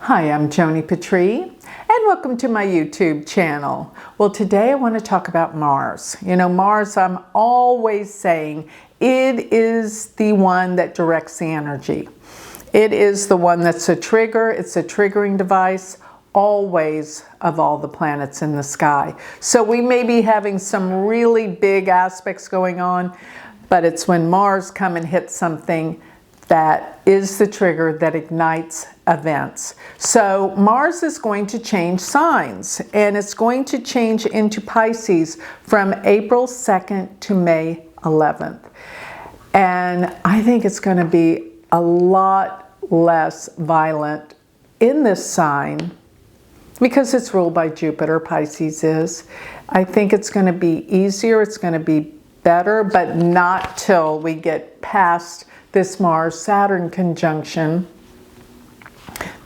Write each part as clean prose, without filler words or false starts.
Hi, I'm Joni Patry, and welcome to my YouTube channel. Well, today I want to talk about Mars. You know, Mars, I'm always saying, it is the one that directs the energy. It is the one that's a trigger. It's a triggering device, always, of all the planets in the sky. So we may be having some really big aspects going on, but it's when Mars come and hits something that is the trigger that ignites events. So Mars is going to change signs, and it's going to change into Pisces from April 2nd to May 11th. And I think it's going to be a lot less violent in this sign because it's ruled by Jupiter, Pisces is. I think it's going to be easier, it's going to be better, but not till we get past this Mars-Saturn conjunction.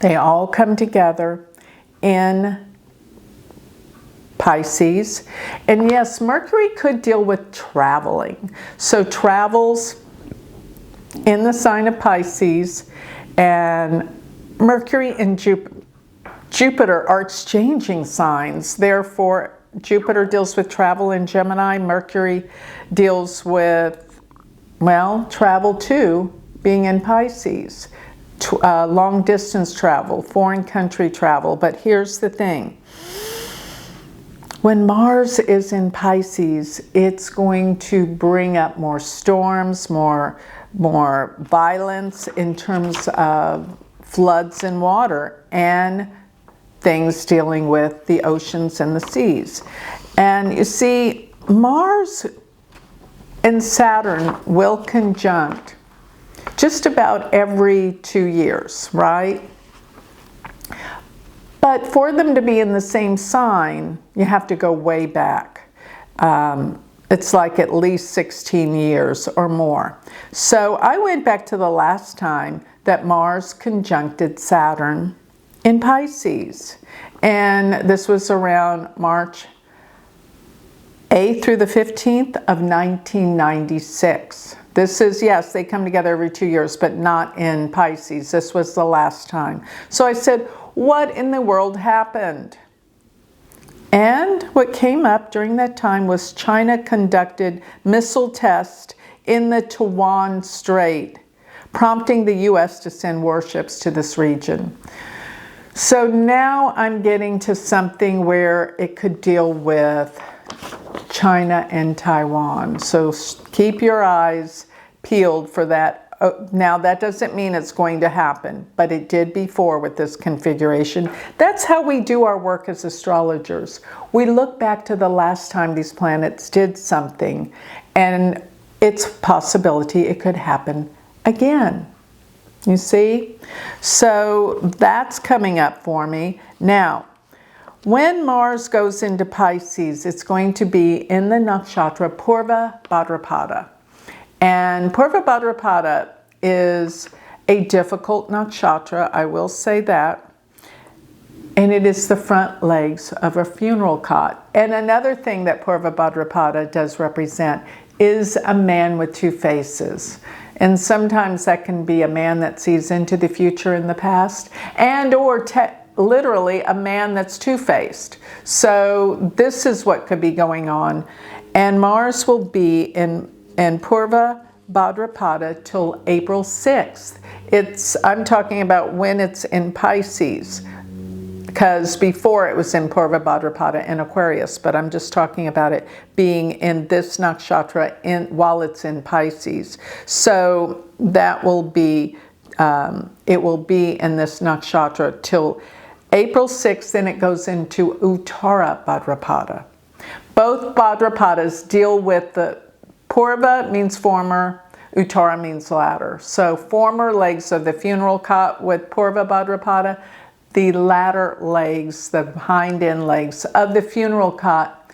They all come together in Pisces. And yes, Mercury could deal with traveling. So travels in the sign of Pisces, and Mercury and Jupiter are exchanging signs. Therefore, Jupiter deals with travel in Gemini. Mercury deals with, well, travel too, being in Pisces. Long distance travel, foreign country travel. But here's the thing. When Mars is in Pisces, it's going to bring up more storms, more violence in terms of floods and water, and things dealing with the oceans and the seas. And you see, Mars and Saturn will conjunct just about every 2 years, right? But for them to be in the same sign, you have to go way back. It's like at least 16 years or more. So I went back to the last time that Mars conjuncted Saturn in Pisces. And this was around March 8th through the 15th of 1996. This is, yes, they come together every 2 years, but not in Pisces. This was the last time. So I said, what in the world happened? And what came up during that time was China conducted missile tests in the Taiwan Strait, prompting the U.S. to send warships to this region. So now I'm getting to something where it could deal with China and Taiwan. So keep your eyes peeled for that. Now that doesn't mean it's going to happen, but it did before with this configuration. That's how we do our work as astrologers. We look back to the last time these planets did something, and it's a possibility it could happen again. You see? So that's coming up for me. Now, when Mars goes into Pisces, it's going to be in the Nakshatra Purva Bhadrapada. And Purva Bhadrapada is a difficult nakshatra, I will say that. And it is the front legs of a funeral cot. And another thing that Purva Bhadrapada does represent is a man with two faces. And sometimes that can be a man that sees into the future and the past, and or literally a man that's two-faced. So this is what could be going on. And Mars will be in Purva Bhadrapada till April 6th. I'm talking about when it's in Pisces, because before it was in Purva Bhadrapada in Aquarius, but I'm just talking about it being in this nakshatra while it's in Pisces. So that will be, it will be in this nakshatra till April 6th, then it goes into Uttara Bhadrapada. Both Bhadrapadas deal with the Purva means former, Uttara means latter. So former legs of the funeral cot with Purva Bhadrapada, the latter legs, the hind end legs of the funeral cot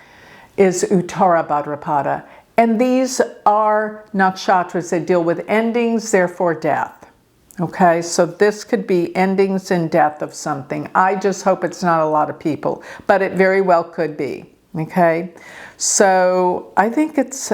is Uttara Bhadrapada. And these are nakshatras that deal with endings, therefore death. Okay, so this could be endings and death of something. I just hope it's not a lot of people, but it very well could be. Okay, so I think it's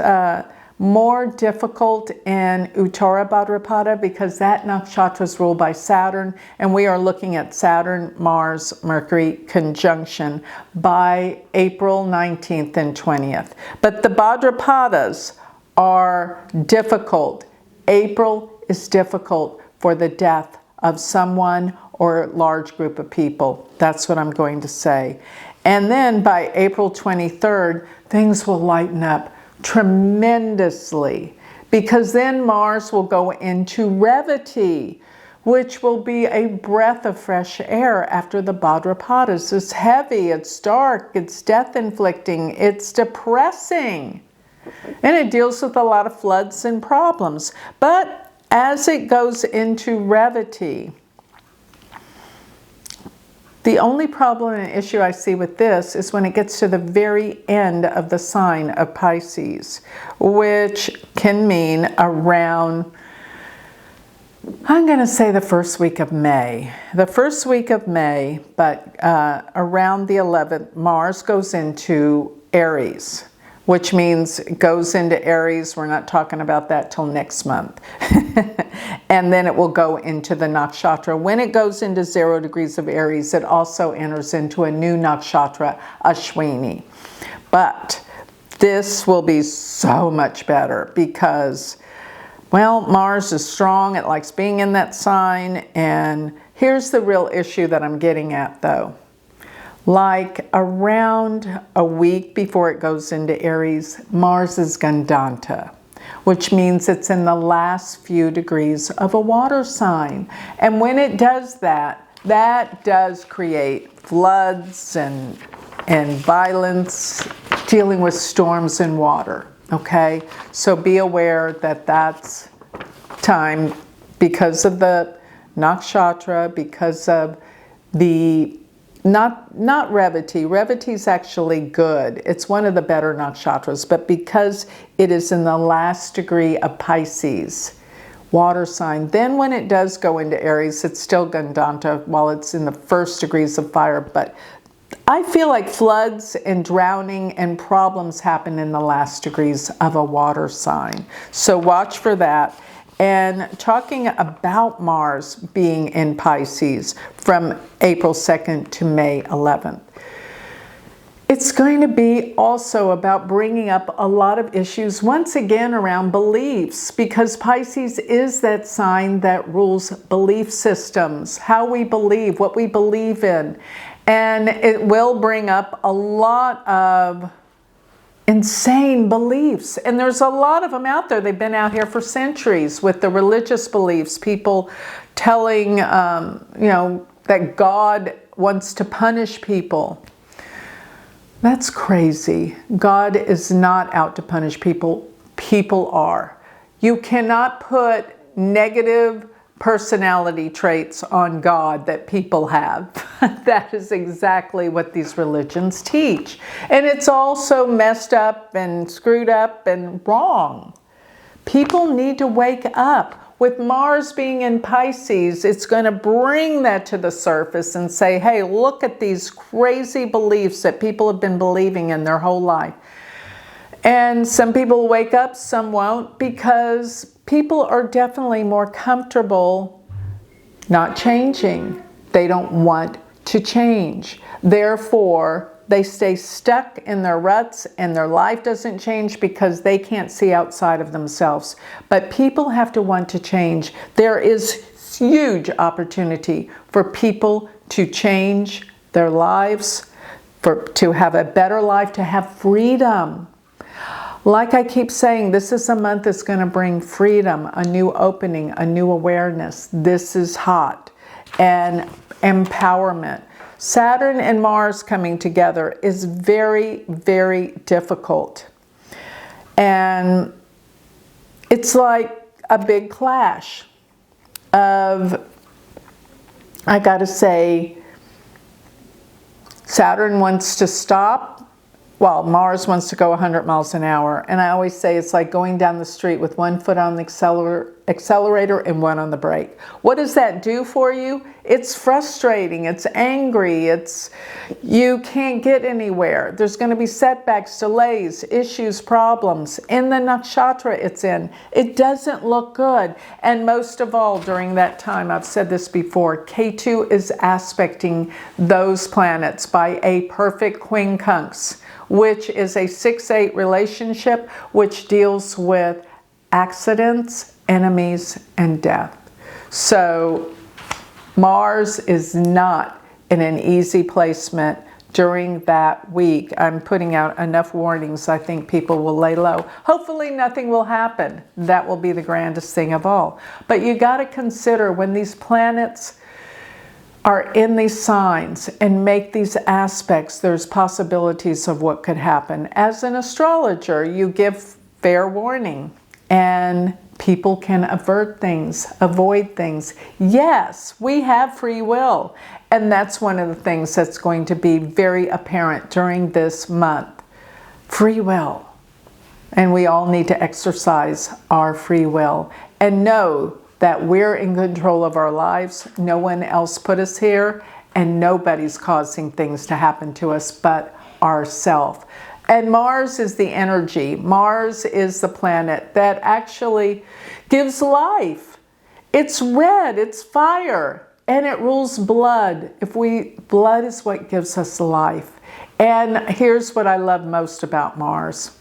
more difficult in Uttara Bhadrapada because that nakshatra is ruled by Saturn, and we are looking at Saturn, Mars, Mercury conjunction by April 19th and 20th. But the Bhadrapadas are difficult. April is difficult for the death of someone or a large group of people. That's what I'm going to say. And then by April 23rd, things will lighten up tremendously, because then Mars will go into Revati, which will be a breath of fresh air after the Bhadrapadas. It's heavy, it's dark, it's death-inflicting, it's depressing, and it deals with a lot of floods and problems. But as it goes into Revati, the only problem and issue I see with this is when it gets to the very end of the sign of Pisces, which can mean around, I'm going to say the first week of May. The first week of May, but around the 11th, Mars goes into Aries, which means it goes into Aries. We're not talking about that till next month. And then it will go into the nakshatra. When it goes into 0 degrees of Aries, it also enters into a new nakshatra, Ashwini. But this will be so much better because, well, Mars is strong. It likes being in that sign. And here's the real issue that I'm getting at, though. Like around a week before it goes into Aries, Mars is Gandanta, which means it's in the last few degrees of a water sign. And when it does that, that does create floods and violence, dealing with storms and water, okay? So be aware that that's time because of the nakshatra, because of the not Revati. Revati is actually good. It's one of the better nakshatras, but because it is in the last degree of Pisces, water sign, then when it does go into Aries, it's still Gandanta while it's in the first degrees of fire. But I feel like floods and drowning and problems happen in the last degrees of a water sign. So watch for that. And talking about Mars being in Pisces from April 2nd to May 11th, it's going to be also about bringing up a lot of issues once again around beliefs, because Pisces is that sign that rules belief systems, how we believe, what we believe in. And it will bring up a lot of insane beliefs, and there's a lot of them out there. They've been out here for centuries with the religious beliefs, people telling that God wants to punish people. That's crazy. God is not out to punish people. People are. You cannot put negative personality traits on God that people have. That is exactly what these religions teach. And it's also messed up and screwed up and wrong. People need to wake up. With Mars being in Pisces, it's going to bring that to the surface and say, hey, look at these crazy beliefs that people have been believing in their whole life. And some people will wake up, some won't, because people are definitely more comfortable not changing. They don't want to change. Therefore, they stay stuck in their ruts and their life doesn't change because they can't see outside of themselves. But people have to want to change. There is huge opportunity for people to change their lives, to have a better life, to have freedom. Like I keep saying, this is a month that's going to bring freedom, a new opening, a new awareness. This is hot. And empowerment. Saturn and Mars coming together is very, very difficult. And it's like a big clash of, I gotta say, Saturn wants to stop while Mars wants to go 100 miles an hour. And I always say it's like going down the street with one foot on the accelerator and one on the brake. What does that do for you? It's frustrating, it's angry, you can't get anywhere. There's going to be setbacks, delays, issues, problems. In the nakshatra it's in, it doesn't look good. And most of all, during that time, I've said this before, Ketu is aspecting those planets by a perfect quincunx, which is a 6-8 relationship, which deals with accidents, enemies, and death. So Mars is not in an easy placement during that week. I'm putting out enough warnings. I think people will lay low. Hopefully nothing will happen. That will be the grandest thing of all. But you got to consider when these planets are in these signs and make these aspects, there's possibilities of what could happen. As an astrologer, you give fair warning and people can avert things, avoid things. Yes, we have free will. And that's one of the things that's going to be very apparent during this month. Free will. And we all need to exercise our free will and know that we're in control of our lives. No one else put us here, and nobody's causing things to happen to us but ourselves. And Mars is the energy. Mars is the planet that actually gives life. It's red, it's fire, and it rules blood. Blood is what gives us life. And here's what I love most about Mars.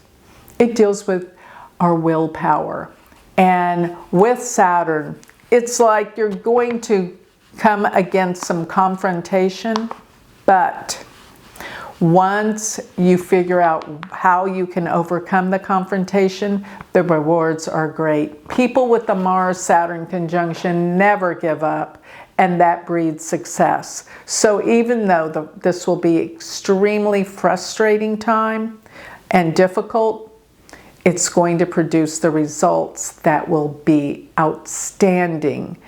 It deals with our willpower. And with Saturn, it's like you're going to come against some confrontation, but once you figure out how you can overcome the confrontation, the rewards are great. People with the Mars-Saturn conjunction never give up, and that breeds success. So even though this will be extremely frustrating time and difficult, it's going to produce the results that will be outstanding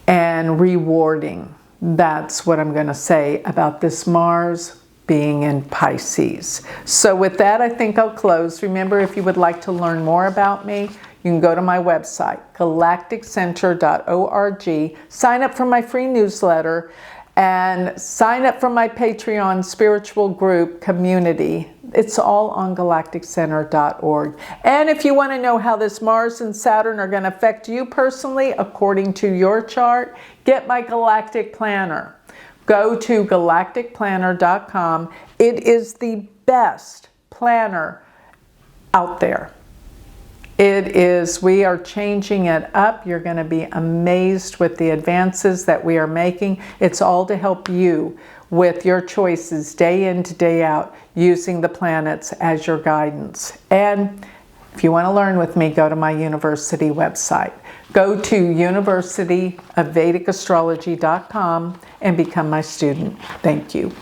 and rewarding. That's what I'm going to say about this Mars being in Pisces. So with that, I think I'll close. Remember, if you would like to learn more about me, you can go to my website, galacticcenter.org, sign up for my free newsletter, and sign up for my Patreon spiritual group community. It's all on galacticcenter.org. And if you want to know how this Mars and Saturn are going to affect you personally, according to your chart, get my Galactic Planner. Go to galacticplanner.com. It is the best planner out there. It is, we are changing it up. You're going to be amazed with the advances that we are making. It's all to help you with your choices day in to day out, using the planets as your guidance. And if you want to learn with me, go to my university website. Go to universityofvedicastrology.com and become my student. Thank you.